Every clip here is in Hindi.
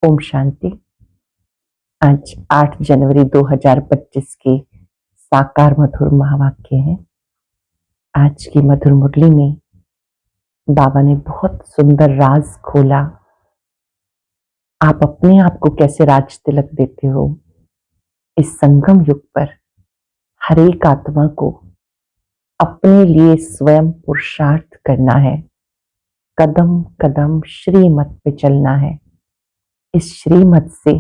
ओम शांति। आज 8 जनवरी 2025 के साकार मधुर महावाक्य हैं। आज की मधुर मुरली में बाबा ने बहुत सुंदर राज खोला। आप अपने आप को कैसे राज तिलक देते हो। इस संगम युग पर हर एक आत्मा को अपने लिए स्वयं पुरुषार्थ करना है। कदम कदम श्रीमत पे चलना है। इस श्रीमत से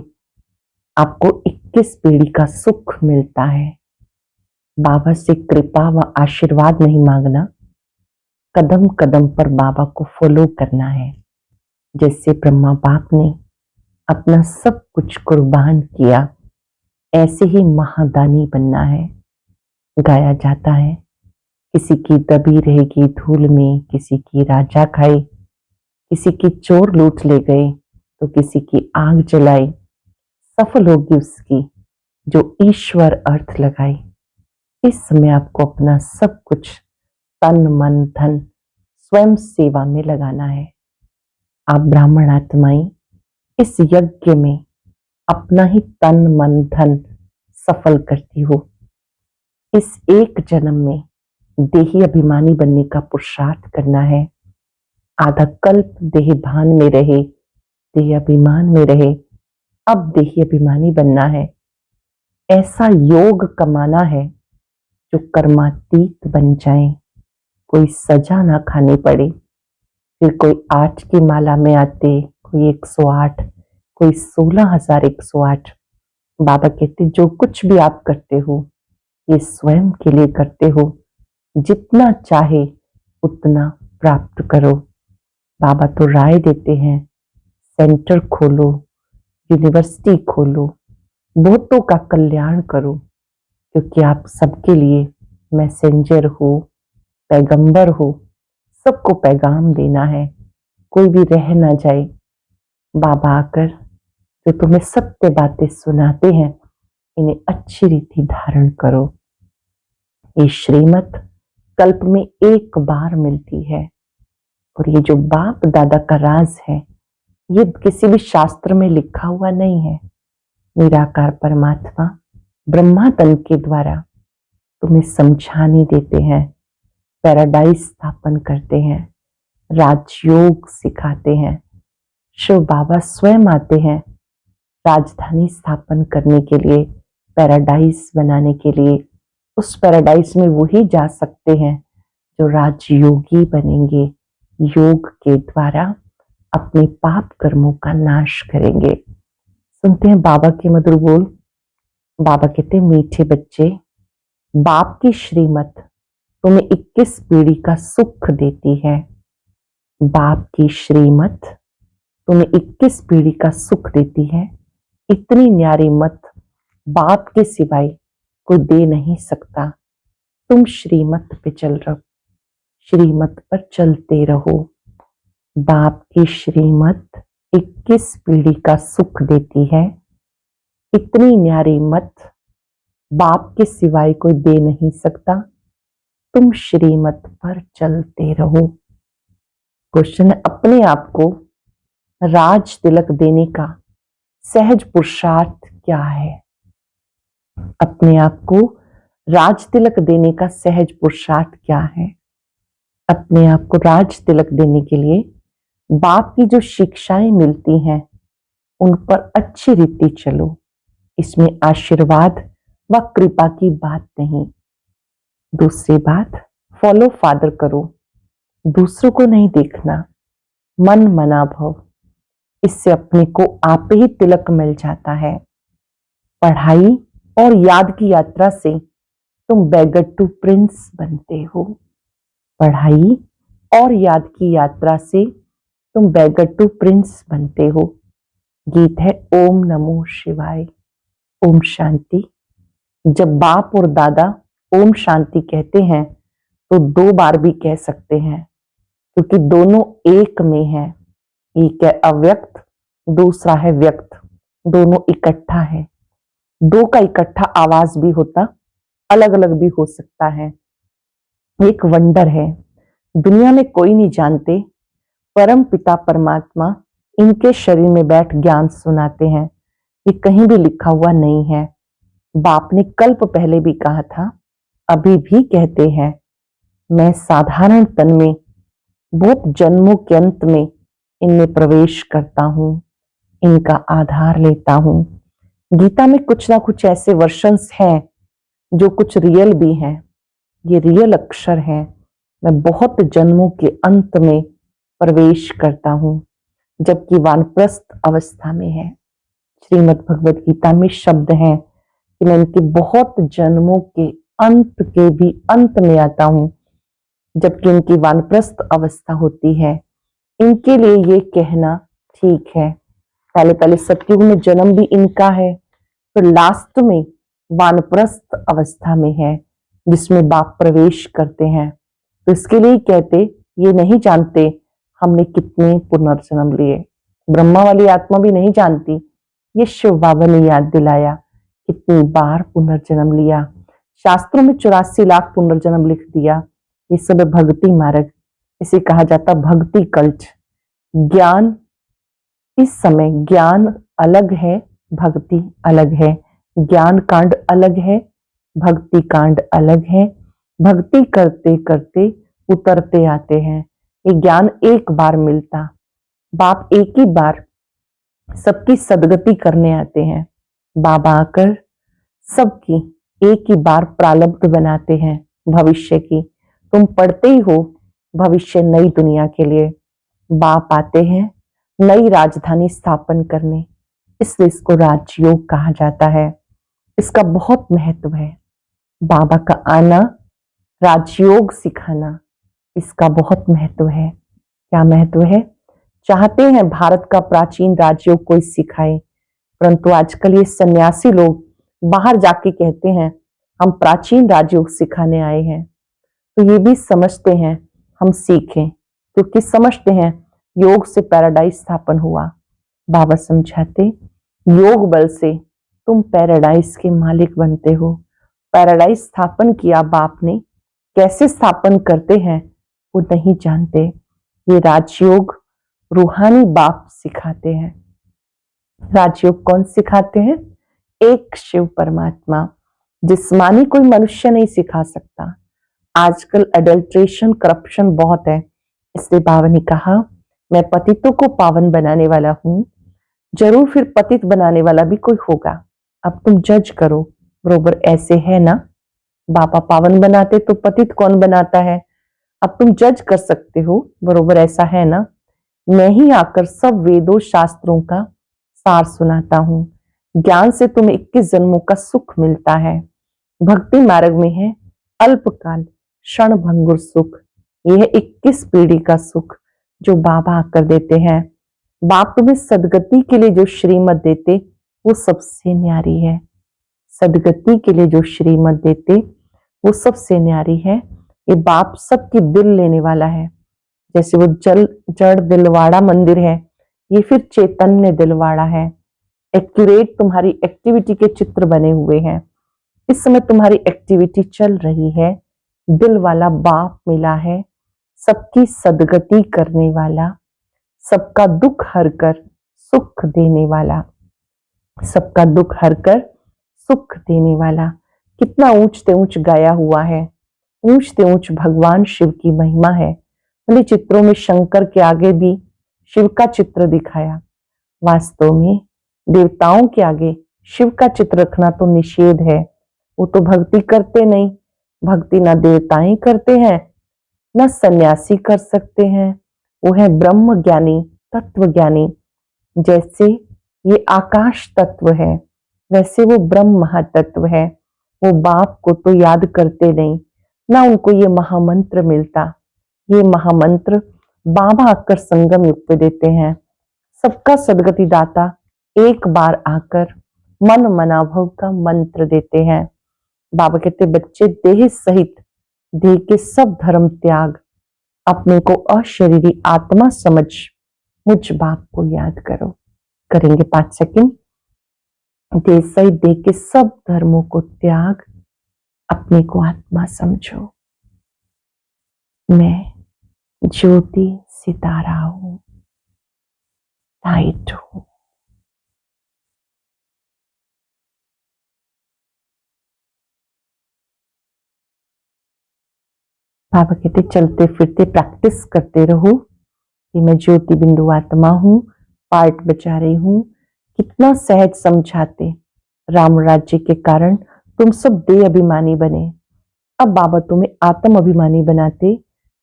आपको 21 पीढ़ी का सुख मिलता है। बाबा से कृपा व आशीर्वाद नहीं मांगना, कदम कदम पर बाबा को फॉलो करना है। जैसे ब्रह्मा बाप ने अपना सब कुछ कुर्बान किया, ऐसे ही महादानी बनना है। गाया जाता है, किसी की दबी रहेगी धूल में, किसी की राजा खाई, किसी की चोर लूट ले गए तो किसी की आग जलाई, सफल होगी उसकी जो ईश्वर अर्थ लगाई। इस समय आपको अपना सब कुछ तन मन धन स्वयं सेवा में लगाना है। आप ब्राह्मण आत्माएं इस यज्ञ में अपना ही तन मन धन सफल करती हो। इस एक जन्म में देही अभिमानी बनने का पुरुषार्थ करना है। आधा कल्प देह भान में रहे, देह अभिमान में रहे, अब देही अभिमानी बनना है। ऐसा योग कमाना है जो कर्मातीत बन जाए, कोई सजा ना खानी पड़े। फिर कोई 8 की माला में आते, कोई 108, कोई 16,108। बाबा कहते जो कुछ भी आप करते हो ये स्वयं के लिए करते हो, जितना चाहे उतना प्राप्त करो। बाबा तो राय देते हैं, सेंटर खोलो, यूनिवर्सिटी खोलो, बहुतों का कल्याण करो, क्योंकि आप सबके लिए मैसेंजर हो, पैगंबर हो। सबको पैगाम देना है, कोई भी रह ना जाए। बाबा आकर जो तुम्हें सत्य बातें सुनाते हैं, इन्हें अच्छी रीति धारण करो। ये श्रीमत कल्प में एक बार मिलती है और ये जो बाप दादा का राज है, ये किसी भी शास्त्र में लिखा हुआ नहीं है। निराकार परमात्मा ब्रह्मा तन के द्वारा तुम्हें समझाने देते हैं, पैराडाइज स्थापन करते हैं, राजयोग सिखाते हैं। शिव बाबा स्वयं आते हैं राजधानी स्थापन करने के लिए, पैराडाइज बनाने के लिए। उस पैराडाइज में वही जा सकते हैं जो राजयोगी बनेंगे, योग के द्वारा अपने पाप कर्मों का नाश करेंगे। सुनते हैं बाबा के मधुर बोल। बाबा कहते मीठे बच्चे, बाप की श्रीमत तुम्हें 21 पीढ़ी का सुख देती है। बाप की श्रीमत तुम्हें 21 पीढ़ी का सुख देती है। इतनी न्यारी मत बाप के सिवाय कोई दे नहीं सकता। तुम श्रीमत पे चल रहो, श्रीमत पर चलते रहो। बाप की श्रीमत 21 पीढ़ी का सुख देती है। इतनी न्यारी मत बाप के सिवाय कोई दे नहीं सकता। तुम श्रीमत पर चलते रहो। क्वेश्चन है, अपने आप को राज तिलक देने का सहज पुरुषार्थ क्या है। अपने आप को राज तिलक देने का सहज पुरुषार्थ क्या है। अपने आप को राज तिलक देने के लिए बाप की जो शिक्षाएं मिलती हैं उन पर अच्छी रीति चलो। इसमें आशीर्वाद व कृपा की बात नहीं। दूसरी बात, फॉलो फादर करो, दूसरों को नहीं देखना, मन मना भव। इससे अपने को आप ही तिलक मिल जाता है। पढ़ाई और याद की यात्रा से तुम बेगर टू प्रिंस बनते हो। पढ़ाई और याद की यात्रा से तुम बेगर टू प्रिंस बनते हो। गीत है ओम नमो शिवाय। ओम शांति। जब बाप और दादा ओम शांति कहते हैं तो 2 बार भी कह सकते हैं, क्योंकि दोनों एक में है। एक है अव्यक्त, दूसरा है व्यक्त, दोनों इकट्ठा है। 2 का इकट्ठा आवाज भी होता, अलग अलग भी हो सकता है। एक वंडर है, दुनिया में कोई नहीं जानते परम पिता परमात्मा इनके शरीर में बैठ ज्ञान सुनाते हैं। ये कहीं भी लिखा हुआ नहीं है। बाप ने कल्प पहले भी कहा था, अभी भी कहते हैं, मैं साधारण तन में बहुत जन्मों के अंत में इनमें प्रवेश करता हूं, इनका आधार लेता हूं। गीता में कुछ ना कुछ ऐसे वर्शंस हैं जो कुछ रियल भी हैं। ये रियल अक्षर हैं। मैं बहुत जन्मों के अंत में प्रवेश करता हूं, जबकि वानप्रस्थ अवस्था में है। श्रीमद् भगवद गीता में शब्द हैं कि मैं इनके बहुत जन्मों के अंत के भी अंत में आता हूं, जबकि इनकी वानप्रस्थ अवस्था होती है। इनके लिए ये कहना ठीक है। पहले पहले सतयुग में जन्म भी इनका है, फिर लास्ट में वानप्रस्थ अवस्था में है, जिसमें बाप प्रवेश करते हैं। तो इसके लिए कहते, ये नहीं जानते हमने कितने पुनर्जन्म लिए। ब्रह्मा वाली आत्मा भी नहीं जानती। ये शिव बाबा ने याद दिलाया कितनी बार पुनर्जन्म लिया। शास्त्रों में 84 लाख पुनर्जन्म लिख दिया। ये सब भक्ति मार्ग, इसे कहा जाता भक्ति कल्ट। ज्ञान, इस समय ज्ञान अलग है, भक्ति अलग है। ज्ञान कांड अलग है, भक्ति कांड अलग है। भक्ति करते करते उतरते आते हैं। ये ज्ञान एक बार मिलता। बाप एक ही बार सबकी सदगति करने आते हैं। बाबा आकर सबकी एक ही बार प्रारब्ध बनाते हैं भविष्य की। तुम पढ़ते ही हो भविष्य नई दुनिया के लिए। बाप आते हैं नई राजधानी स्थापन करने, इसलिए इसको राजयोग कहा जाता है। इसका बहुत महत्व है। बाबा का आना, राजयोग सिखाना, इसका बहुत महत्व है। क्या महत्व है? चाहते हैं भारत का प्राचीन राजयोग कोई सिखाए, परंतु आजकल ये सन्यासी लोग बाहर जाके कहते हैं हम प्राचीन राजयोग सिखाने आए हैं। तो ये भी समझते हैं हम सीखें, क्योंकि समझते हैं योग से पैराडाइज स्थापन हुआ। बाबा समझाते, योग बल से तुम पैराडाइज के मालिक बनते हो। पैराडाइज स्थापन किया बाप ने, कैसे स्थापन करते हैं वो नहीं जानते। ये राजयोग रूहानी बाप सिखाते हैं। राजयोग कौन सिखाते हैं? एक शिव परमात्मा। जिस्मानी कोई मनुष्य नहीं सिखा सकता। आजकल अडल्ट्रेशन, करप्शन बहुत है, इसलिए बाबा ने कहा मैं पतितों को पावन बनाने वाला हूं, जरूर फिर पतित बनाने वाला भी कोई होगा। अब तुम जज करो, बरोबर ऐसे है ना? बाबा पावन बनाते तो पतित कौन बनाता है? अब तुम जज कर सकते हो, बरोबर ऐसा है ना? मैं ही आकर सब वेदों शास्त्रों का सार सुनाता हूं। ज्ञान से तुम्हें 21 जन्मों का सुख मिलता है। भक्ति मार्ग में है अल्पकाल क्षण भंगुर सुख। यह 21 पीढ़ी का सुख जो बाबा आकर देते हैं। बाप तुम्हें सदगति के लिए जो श्रीमत देते वो सबसे न्यारी है। सदगति के लिए जो श्रीमत देते वो सबसे न्यारी है। ये बाप सबकी दिल लेने वाला है। जैसे वो जड़ दिलवाड़ा मंदिर है, ये फिर चैतन्य दिलवाड़ा है। एक्यूरेट तुम्हारी एक्टिविटी के चित्र बने हुए हैं। इस समय तुम्हारी एक्टिविटी चल रही है। दिल वाला बाप मिला है, सबकी सदगति करने वाला, सबका दुख हरकर सुख देने वाला, सबका दुख हरकर सुख देने वाला। कितना ऊंचते ऊंच गाया हुआ है। ऊंचते ऊंच भगवान शिव की महिमा है। भले चित्रों में शंकर के आगे भी शिव का चित्र दिखाया। वास्तव में देवताओं के आगे शिव का चित्र रखना तो निषेध है। वो तो भक्ति करते नहीं। भक्ति ना देवताएं करते हैं, न सन्यासी कर सकते हैं। वो है ब्रह्म ज्ञानी, तत्व ज्ञानी। जैसे ये आकाश तत्व है, वैसे वो ब्रह्म महातत्व है। वो बाप को तो याद करते नहीं, ना उनको ये महामंत्र मिलता। ये महामंत्र बाबा आकर संगम युग पे देते हैं। सबका सदगति दाता एक बार आकर मन मनाभव का मंत्र देते हैं। बाबा कहते बच्चे देह सहित देह के सब धर्म त्याग, अपने को अशरीरी आत्मा समझ मुझ बाप को याद करो। करेंगे 5 सेकंड। देह सहित देह के सब धर्मों को त्याग, अपने को आत्मा समझो। मैं ज्योति सितारा हूं। टाइट हो। बाबा कहते चलते फिरते प्रैक्टिस करते रहो कि मैं ज्योति बिंदु आत्मा हूं, पार्ट बचा रही हूं। कितना सहज समझाते। राम राज्य के कारण तुम सब देह अभिमानी बने, अब बाबा तुम्हें आत्म अभिमानी बनाते।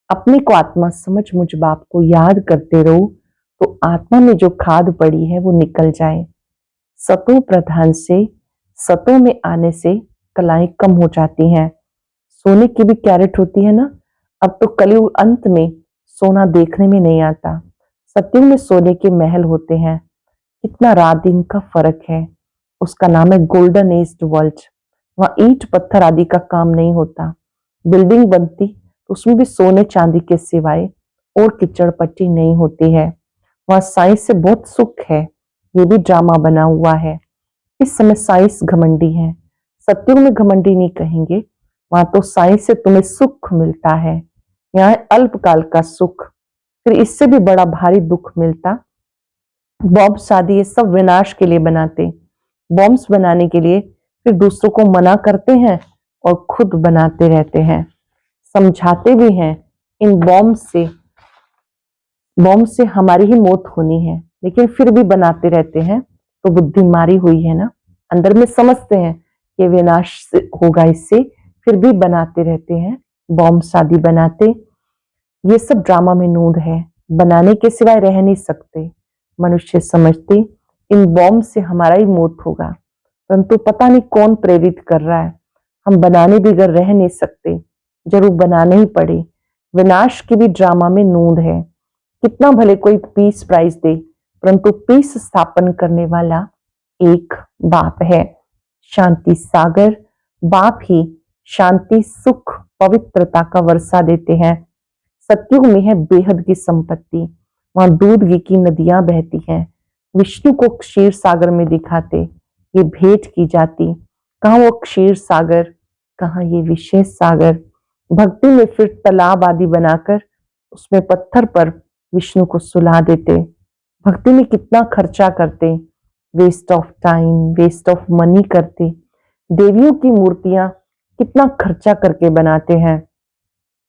अपने को आत्मा समझ मुझ बाप को याद करते रहो तो आत्मा में जो खाद पड़ी है वो निकल जाए। सतों प्रधान से सतों में आने से कलाएं कम हो जाती हैं। सोने की भी कैरेट होती है ना। अब तो कलयुग अंत में सोना देखने में नहीं आता, सत्युग में सोने के महल होते हैं। कितना रात दिन का फर्क है। उसका नाम है गोल्डन एज वर्ल्ड। वहां ईंट पत्थर आदि का काम नहीं होता। बिल्डिंग बनती तो उसमें भी सोने चांदी के सिवाय और कीचड़ पट्टी नहीं होती है। वहां साइंस से बहुत सुख है, ये भी ड्रामा बना हुआ है। इस समय साइंस घमंडी है, सत्युग में घमंडी नहीं कहेंगे। वहां तो साइंस से तुम्हें सुख मिलता है, यहाँ अल्पकाल का सुख, फिर इससे भी बड़ा भारी दुख मिलता। बॉम्ब शादी ये सब विनाश के लिए बनाते, बॉम्ब्स बनाने के लिए फिर दूसरों को मना करते हैं और खुद बनाते रहते हैं। समझाते भी हैं इन बॉम्ब से हमारी ही मौत होनी है, लेकिन फिर भी बनाते रहते हैं। तो बुद्धि मारी हुई है ना, अंदर में समझते हैं कि विनाश होगा इससे, फिर भी बनाते रहते हैं। बॉम्ब शादी बनाते, ये सब ड्रामा में नूंद है, बनाने के सिवाय रह नहीं सकते। मनुष्य समझते इन बॉम्ब से हमारा ही मौत होगा, परंतु पता नहीं कौन प्रेरित कर रहा है। हम बनाने बगैर रह नहीं सकते, जरूर बनाने ही पड़े। विनाश की भी ड्रामा में नूंद है। कितना भले कोई पीस प्राइज दे, परंतु पीस स्थापन करने वाला एक बाप है। शांति सागर बाप ही शांति सुख पवित्रता का वर्षा देते हैं। सतयुग में है बेहद की संपत्ति, वहां दूध घी की नदियां बहती हैं। विष्णु को क्षीर सागर में दिखाते, ये भेंट की जाती। कहाँ वो क्षीर सागर, कहाँ ये विशेष सागर। भक्ति में फिर तालाब आदि बनाकर उसमें पत्थर पर विष्णु को सुला देते। भक्ति में कितना खर्चा करते, waste of time, waste of money करते। देवियों की मूर्तियां कितना खर्चा करके बनाते हैं,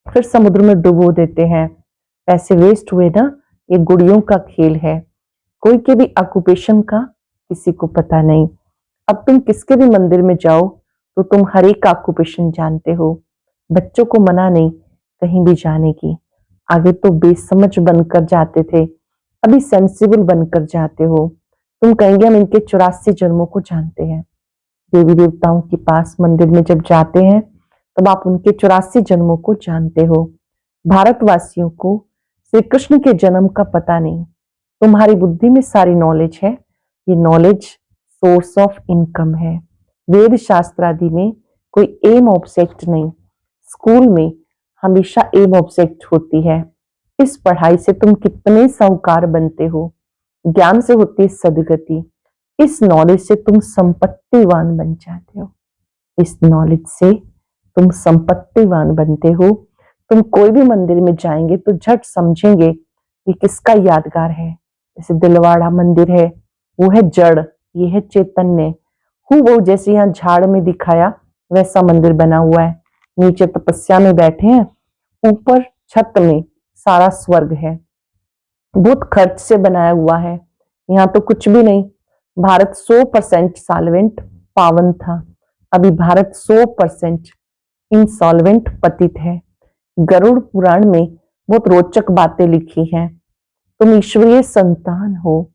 फिर समुद्र में डुबो देते हैं। पैसे वेस्ट हुए ना, ये गुड़ियों का खेल है। कोई के भी ऑक्यूपेशन का किसी को पता नहीं। अब तुम किसके भी मंदिर में जाओ तो तुम हर एक ऑक्यूपेशन जानते हो। बच्चों को मना नहीं कहीं भी जाने की। आगे तो बेसमझ बनकर जाते थे, अभी सेंसिबल बनकर जाते हो। तुम कहेंगे हम इनके 84 जन्मों को जानते हैं। देवी देवताओं के पास मंदिर में जब जाते हैं तब आप उनके 84 जन्मों को जानते हो। भारतवासियों को श्री कृष्ण के जन्म का पता नहीं। तुम्हारी बुद्धि में सारी नॉलेज है, ये नॉलेज सोर्स ऑफ इनकम है। वेद शास्त्र आदि में कोई एम ऑब्जेक्ट नहीं, स्कूल में हमेशा एम ऑब्जेक्ट होती है। इस पढ़ाई से तुम कितने साहूकार बनते हो। ज्ञान से होती है सदगति, इस नॉलेज से तुम संपत्तिवान बन जाते हो। इस नॉलेज से तुम संपत्तिवान बनते हो। तुम कोई भी मंदिर में जाएंगे तो झट समझेंगे कि किसका यादगार है। जैसे दिलवाड़ा मंदिर है, वो है जड़, ये है चैतन्य। वो जैसे यहाँ झाड़ में दिखाया वैसा मंदिर बना हुआ है। नीचे तपस्या में बैठे हैं, ऊपर छत में सारा स्वर्ग है। बहुत खर्च से बनाया हुआ है। यहाँ तो कुछ भी नहीं। भारत 100% सॉल्वेंट पावन था, अभी भारत 100% इंसॉल्वेंट पतित है। गरुड़ पुराण में बहुत रोचक बातें लिखी हैं। तुम ईश्वरीय संतान हो।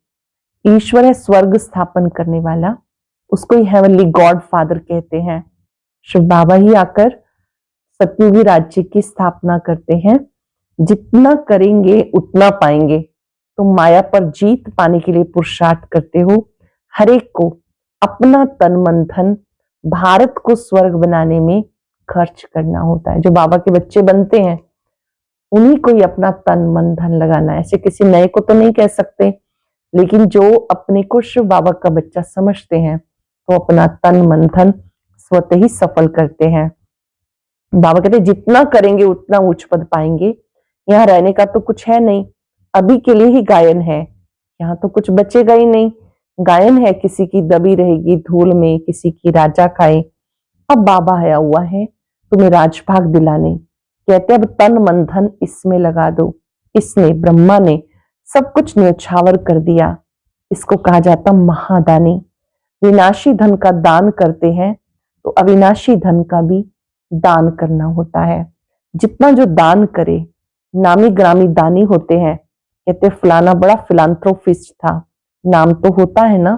ईश्वर है स्वर्ग स्थापन करने वाला, उसको ही हेवनली गॉड फादर कहते हैं। शिव बाबा ही आकर सतयुगी राज्य की स्थापना करते हैं। जितना करेंगे उतना पाएंगे। तुम माया पर जीत पाने के लिए पुरुषार्थ करते हो। हर एक को अपना तन मन धन भारत को स्वर्ग बनाने में खर्च करना होता है। जो बाबा के बच्चे बनते हैं उन्हीं को ही अपना तन मन धन लगाना है, ऐसे किसी नए को तो नहीं कह सकते। लेकिन जो अपने को शिव बाबा का बच्चा समझते हैं तो अपना तन मन धन स्वतः ही सफल करते हैं। बाबा कहते जितना करेंगे उतना उच्च पद पाएंगे। यहाँ रहने का तो कुछ है नहीं, अभी के लिए ही गायन है। यहाँ तो कुछ बचेगा ही नहीं। गायन है, किसी की दबी रहेगी धूल में, किसी की राजा खाए। अब बाबा आया हुआ है तुम्हें राजभाग दिलाने। कहते अब तन मन धन इसमें लगा दो। इसने, ब्रह्मा ने सब कुछ न्यौछावर कर दिया। इसको कहा जाता महादानी। विनाशी धन का दान करते हैं तो अविनाशी धन का भी दान करना होता है। जितना जो दान करे, नामी ग्रामी दानी होते हैं। कहते फलाना बड़ा फिलांथ्रोपिस्ट था, नाम तो होता है ना,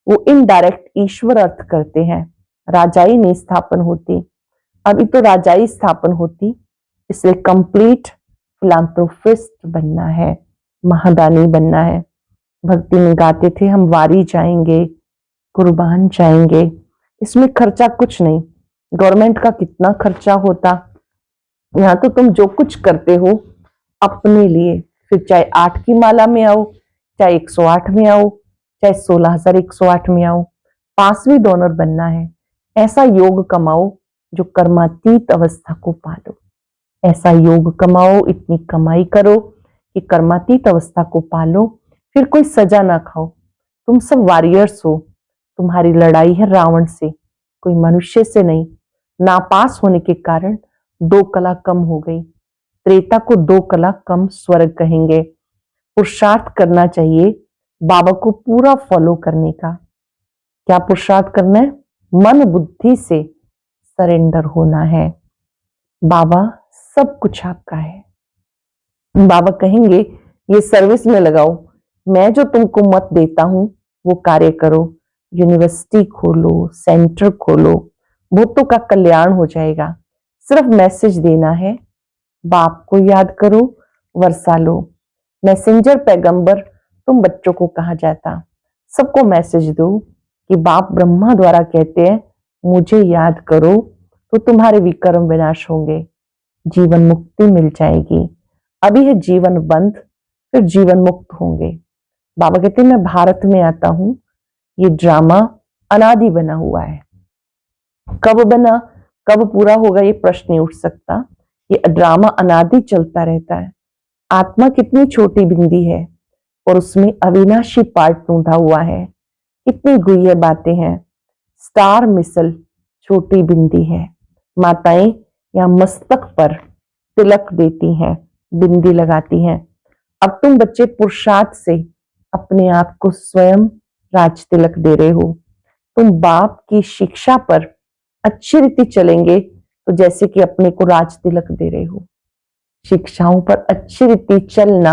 वो इनडायरेक्ट ईश्वर अर्थ करते हैं। राजाई नहीं स्थापन होती, अभी तो राजाई स्थापन होती, इसलिए कंप्लीट फिलांथ्रोपिस्ट बनना है, महादानी बनना है। भक्ति में गाते थे हम वारी जाएंगे, कुर्बान जाएंगे। इसमें खर्चा कुछ नहीं, गवर्नमेंट का कितना खर्चा होता। यहाँ तो तुम जो कुछ करते हो अपने लिए, फिर चाहे 8 की माला में आओ, चाहे 108 में आओ, चाहे 16,108 में आओ, 5वीं डोनर बनना है। ऐसा योग कमाओ जो कर्मातीत अवस्था को पालो। ऐसा योग कमाओ, इतनी कमाई करो कि कर्मातीत अवस्था को पालो, फिर कोई सजा ना खाओ। तुम सब वॉरियर्स हो, तुम्हारी लड़ाई है रावण से, कोई मनुष्य से नहीं। नापास होने के कारण 2 कला कम हो गई। त्रेता को 2 कला कम स्वर्ग कहेंगे। पुरुषार्थ करना चाहिए बाबा को पूरा फॉलो करने का। क्या पुरुषार्थ करना है? मन बुद्धि से सरेंडर होना है। बाबा सब कुछ आपका है। बाबा कहेंगे ये सर्विस में लगाओ, मैं जो तुमको मत देता हूं वो कार्य करो। यूनिवर्सिटी खोलो, सेंटर खोलो, भूतों का कल्याण हो जाएगा। सिर्फ मैसेज देना है, बाप को याद करो, वर्षा लो। मैसेंजर पैगंबर तुम बच्चों को कहा जाता। सबको मैसेज दो कि बाप ब्रह्मा द्वारा कहते हैं मुझे याद करो तो तुम्हारे विकर्म विनाश होंगे, जीवन मुक्ति मिल जाएगी। अभी है जीवन बंद, फिर जीवन मुक्त होंगे। बाबा कहते हैं मैं भारत में आता हूं, ये ड्रामा अनादि बना हुआ है। कब बना, कब पूरा होगा ये प्रश्न नहीं उठ सकता। ये ड्रामा अनादि चलता रहता है। आत्मा कितनी छोटी बिंदी है और उसमें अविनाशी पार्ट ढूंढा हुआ है। कितनी गुह्य बातें हैं। स्टार मिसल छोटी बिंदी है। माताएं यहाँ मस्तक पर तिलक देती हैं, बिंदी लगाती हैं। अब तुम बच्चे पुरुषार्थ से अपने आप को स्वयं राज तिलक दे रहे हो। तुम बाप की शिक्षा पर अच्छी रीति चलेंगे तो जैसे कि अपने को राज तिलक दे रहे हो। शिक्षाओं पर अच्छी रीति चलना,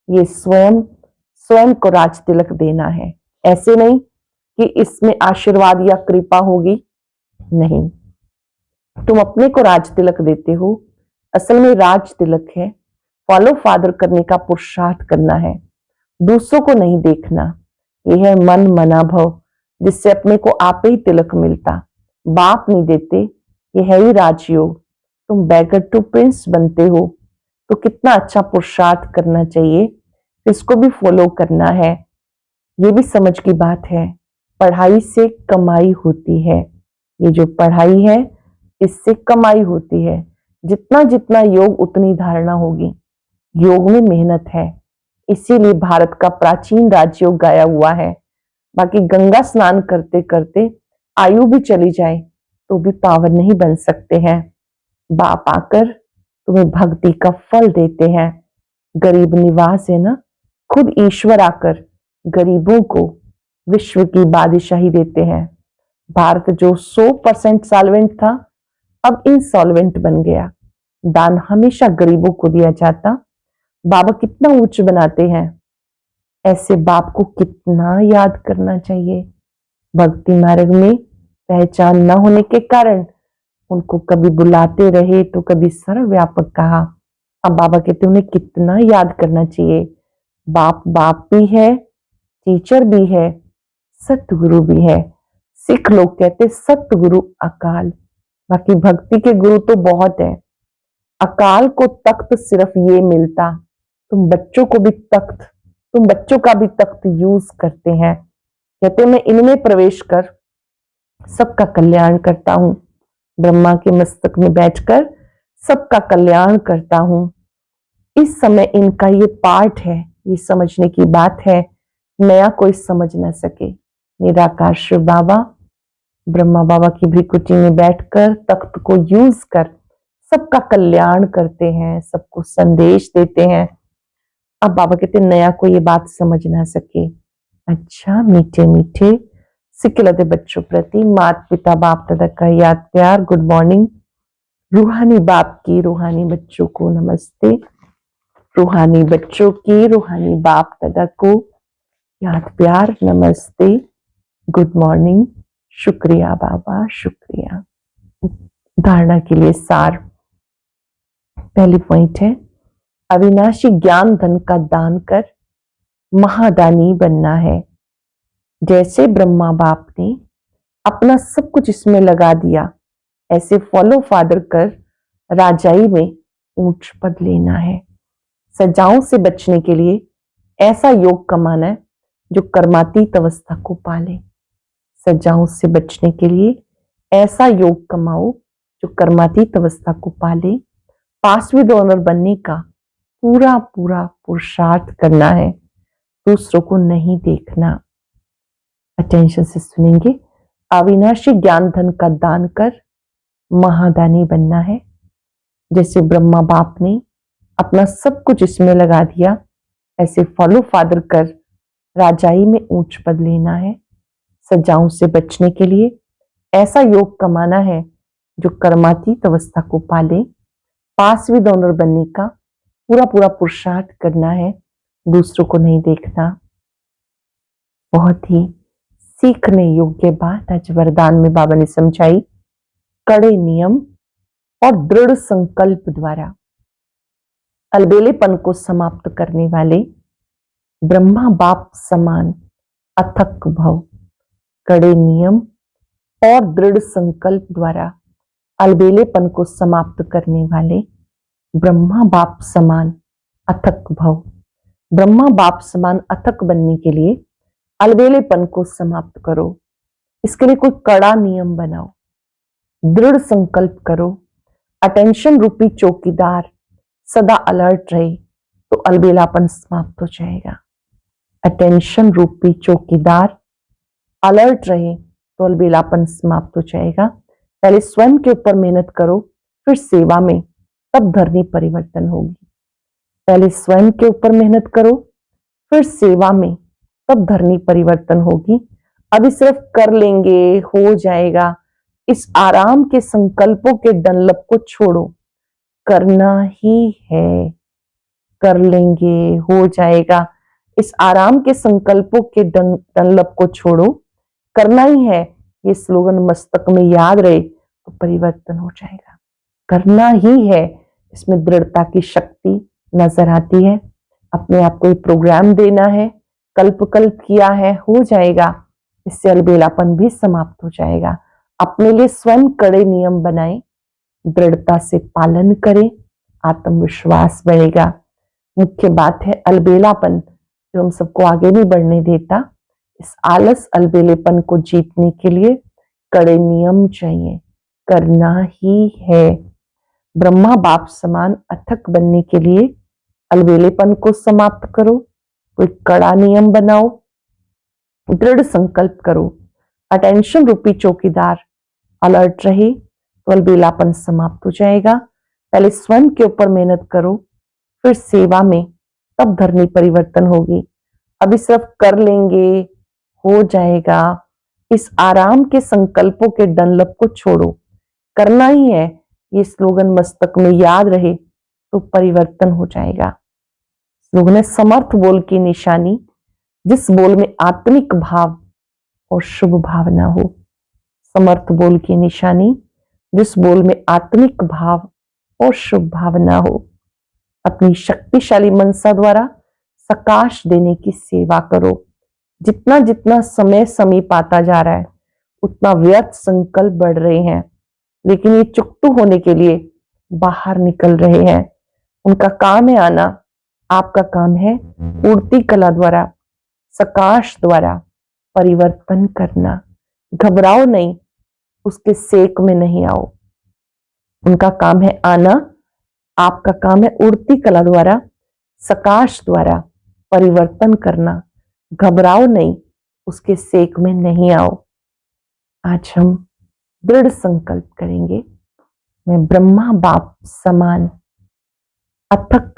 ये स्वयं को राज तिलक देना है। ऐसे नहीं कि इसमें आशीर्वाद या कृपा होगी, नहीं, तुम अपने को राज तिलक देते हो। असल में राज तिलक है फॉलो फादर करने का पुरुषार्थ करना है, दूसरों को नहीं देखना। यह है मन मना भव, जिससे अपने को आप ही तिलक मिलता, बाप नहीं देते। यह है ही राजयोग। तुम बैगर टू प्रिंस बनते हो तो कितना अच्छा पुरुषार्थ करना चाहिए, इसको भी फॉलो करना है। ये भी समझ की बात है, पढ़ाई से कमाई होती है। ये जो पढ़ाई है इससे कमाई होती है। जितना जितना योग उतनी धारणा होगी। योग में मेहनत है, इसीलिए भारत का प्राचीन राजयोग गाया हुआ है। बाकी गंगा स्नान करते करते आयु भी चली जाए तो भी पावन नहीं बन सकते हैं। बाप आकर तुम्हें भक्ति का फल देते हैं। गरीब निवास है ना, खुद ईश्वर आकर गरीबों को विश्व की बादशाही देते हैं। भारत जो 100% सॉल्वेंट था अब इंसॉल्वेंट बन गया। दान हमेशा गरीबों को दिया जाता। बाबा कितना उच्च बनाते हैं। ऐसे बाप को कितना याद करना चाहिए। भक्ति मार्ग में पहचान न होने के कारण उनको कभी बुलाते रहे तो कभी सर्वव्यापक कहा। अब बाबा कहते उन्हें कितना याद करना चाहिए। बाप बाप भी है, टीचर भी है, सतगुरु भी है। सिख लोग कहते सतगुरु अकाल, बाकी भक्ति के गुरु तो बहुत है। अकाल को तख्त सिर्फ ये मिलता, तुम बच्चों का भी तख्त यूज करते हैं। कहते मैं इनमें प्रवेश कर सबका कल्याण करता हूं। ब्रह्मा के मस्तक में बैठकर सबका कल्याण करता हूं। इस समय इनका ये पार्ट है, ये समझने की बात है नया कोई समझ न सके। निराकार शिव बाबा ब्रह्मा बाबा की भ्रिकुटी में बैठकर तख्त को यूज कर सबका कल्याण करते हैं, सबको संदेश देते हैं। अब बाबा कहते नया कोई ये बात समझ ना सके। अच्छा, मीठे मीठे सिकलते बच्चों प्रति माता पिता बाप दादा का याद प्यार, गुड मॉर्निंग। रूहानी बाप की रूहानी बच्चों को नमस्ते। रूहानी बच्चों की रूहानी बाप दादा को याद प्यार, नमस्ते, गुड मॉर्निंग। शुक्रिया बाबा, शुक्रिया। धारणा के लिए सार। पहली पॉइंट है, अविनाशी ज्ञान धन का दान कर महादानी बनना है। जैसे ब्रह्मा बाप ने अपना सब कुछ इसमें लगा दिया, ऐसे फॉलो फादर कर राजाई में ऊंच पद लेना है। सजाओं से बचने के लिए ऐसा योग कमाना है जो कर्मातीत अवस्था को पाले। सजाओं से बचने के लिए ऐसा योग कमाओ जो कर्मातीत अवस्था को पाले। पासवी डोनर बनने का पूरा पूरा पुरुषार्थ करना है, दूसरों को नहीं देखना। अटेंशन से सुनेंगे। अविनाशी ज्ञान धन का दान कर महादानी बनना है। जैसे ब्रह्मा बाप ने अपना सब कुछ इसमें लगा दिया, ऐसे फॉलो फादर कर राजाई में ऊंच पद लेना है। सजाओं से बचने के लिए ऐसा योग कमाना है जो कर्मातीत अवस्था को पाले। पासवी डोनर बनने का पूरा पूरा पुरुषार्थ करना है, दूसरों को नहीं देखना। बहुत ही सीखने योग्य बात आज वरदान में बाबा ने समझाई। कड़े नियम और दृढ़ संकल्प द्वारा अलबेलेपन को समाप्त करने वाले ब्रह्मा बाप समान अथक भव। कड़े नियम और दृढ़ संकल्प द्वारा अलबेलेपन को समाप्त करने वाले ब्रह्मा बाप समान अथक भव। ब्रह्मा बाप समान अथक बनने के लिए अलबेलेपन को समाप्त करो। इसके लिए कोई कड़ा नियम बनाओ, दृढ़ संकल्प करो। अटेंशन रूपी चौकीदार सदा अलर्ट रहे तो अलबेलापन समाप्त हो जाएगा। अटेंशन रूपी चौकीदार अलर्ट रहे तो अलबेलापन समाप्त हो जाएगा। पहले स्वयं के ऊपर मेहनत करो, फिर सेवा में, तब धरनी परिवर्तन होगी। पहले स्वयं के ऊपर मेहनत करो, फिर सेवा में, तब धरनी परिवर्तन होगी। अभी सिर्फ कर लेंगे हो जाएगा, इस आराम के संकल्पों के डंलप को छोड़ो। करना ही है, कर लेंगे हो जाएगा, इस आराम के संकल्पों के डंलप को छोड़ो। करना ही है, ये स्लोगन मस्तक में याद रहे तो परिवर्तन हो जाएगा। करना ही है, इसमें दृढ़ता की शक्ति नजर आती है। अपने आप को प्रोग्राम देना है, कल्प कल्प किया है, हो जाएगा। इससे अलबेलापन भी समाप्त हो जाएगा। अपने लिए स्वयं कड़े नियम बनाएं, दृढ़ता से पालन करें, आत्मविश्वास बढ़ेगा। मुख्य बात है अलबेलापन जो हम सबको आगे नहीं बढ़ने देता। इस आलस अलबेलेपन को जीतने के लिए कड़े नियम चाहिए, करना ही है। ब्रह्मा बाप समान अथक बनने के लिए अलबेलेपन को समाप्त करो, कोई कड़ा नियम बनाओ, दृढ़ संकल्प करो। अटेंशन रूपी चौकीदार अलर्ट रहे तो अलबेलापन समाप्त हो जाएगा। पहले स्वयं के ऊपर मेहनत करो, फिर सेवा में, तब धरनी परिवर्तन होगी। अभी सिर्फ कर लेंगे हो जाएगा, इस आराम के संकल्पों के डंलप को छोड़ो। करना ही है, ये स्लोगन मस्तक में याद रहे तो परिवर्तन हो जाएगा। स्लोगन है समर्थ बोल की निशानी, जिस बोल में आत्मिक भाव और शुभ भावना हो। समर्थ बोल की निशानी, जिस बोल में आत्मिक भाव और शुभ भावना हो। अपनी शक्तिशाली मनसा द्वारा सकाश देने की सेवा करो। जितना जितना समय समीप आता जा रहा है, उतना व्यर्थ संकल्प बढ़ रहे हैं, लेकिन ये चुकतू होने के लिए बाहर निकल रहे हैं। उनका काम है आना, आपका काम है उड़ती कला द्वारा, सकाश द्वारा परिवर्तन करना। घबराओ नहीं, उसके सेक में नहीं आओ। उनका काम है आना, आपका काम है उड़ती कला द्वारा, सकाश द्वारा परिवर्तन करना। घबराओ नहीं, उसके सेक में नहीं आओ। आज हम दृढ़ संकल्प करेंगे, मैं ब्रह्मा बाप समान अथक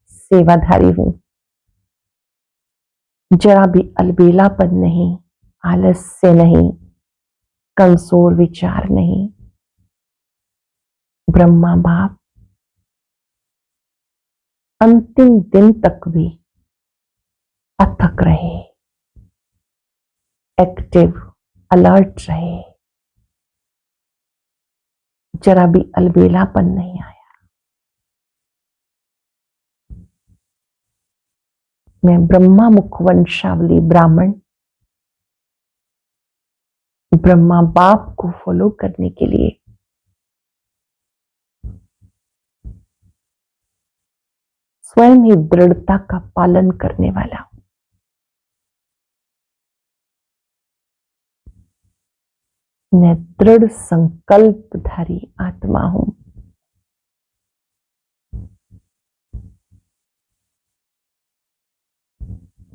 सेवाधारी हूं। जरा भी अलबेलापन नहीं, आलस्य नहीं, कमजोर विचार नहीं। ब्रह्मा बाप अंतिम दिन तक भी अथक रहे, एक्टिव, अलर्ट रहे। जरा भी अलबेलापन नहीं आया। मैं ब्रह्मा मुख वंशावली ब्राह्मण ब्रह्मा बाप को फॉलो करने के लिए स्वयं ही दृढ़ता का पालन करने वाला हूं। मैं दृढ़ संकल्पधारी आत्मा हूं।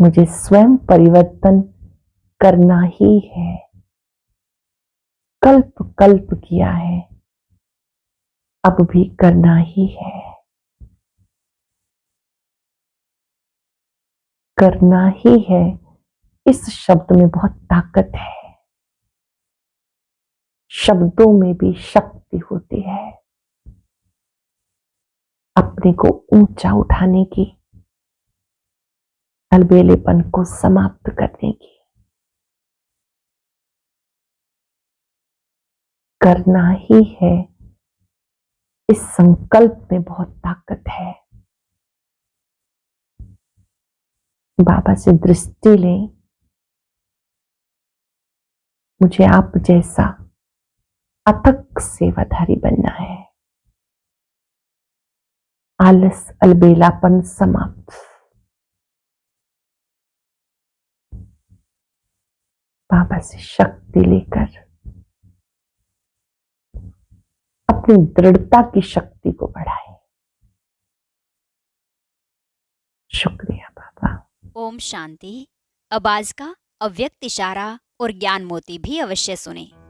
मुझे स्वयं परिवर्तन करना ही है। कल्प कल्प किया है, अब भी करना ही है। करना ही है, इस शब्द में बहुत ताकत है। शब्दों में भी शक्ति होती है, अपने को ऊंचा उठाने की, अलबेलेपन को समाप्त करने की। करना ही है, इस संकल्प में बहुत ताकत है। बाबा से दृष्टि लें, मुझे आप जैसा अथक सेवाधारी बनना है। आलस अलबेलापन समाप्त। बाबा से शक्ति लेकर अपनी दृढ़ता की शक्ति को बढ़ाएं। शुक्रिया बाबा। ओम शांति। अब आज का अव्यक्त इशारा और ज्ञान मोती भी अवश्य सुने।